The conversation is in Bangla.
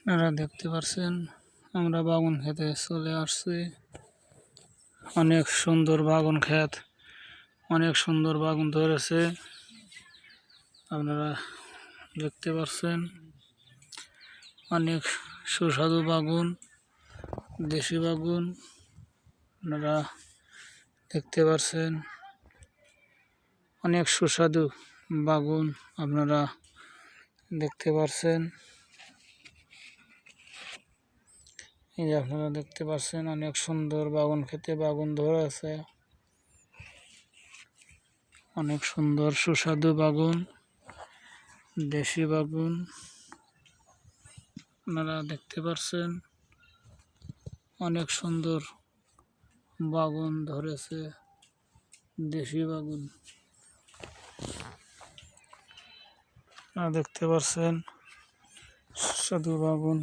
আপনারা দেখতে পাচ্ছেন আমরা বাগুন খেতে চলে আসছি। অনেক সুন্দর বাগুন ক্ষেত, অনেক সুন্দর বাগুন ধরেছে। আপনারা দেখতে পাচ্ছেন অনেক সুস্বাদু বাগুন, দেশি বাগুন আপনারা দেখতে পাচ্ছেন। অনেক সুস্বাদু বাগুন আপনারা দেখতে পাচ্ছেন। এই যে আপনারা দেখতে পাচ্ছেন অনেক সুন্দর বাগুন খেতে বাগুন ধরেছে। অনেক সুন্দর সুস্বাদু বাগুন, দেশি বাগুন আপনারা দেখতে পাচ্ছেন। অনেক সুন্দর বাগুন ধরেছে, দেশি বাগুন আপনারা দেখতে পাচ্ছেন, সুস্বাদু বাগুন।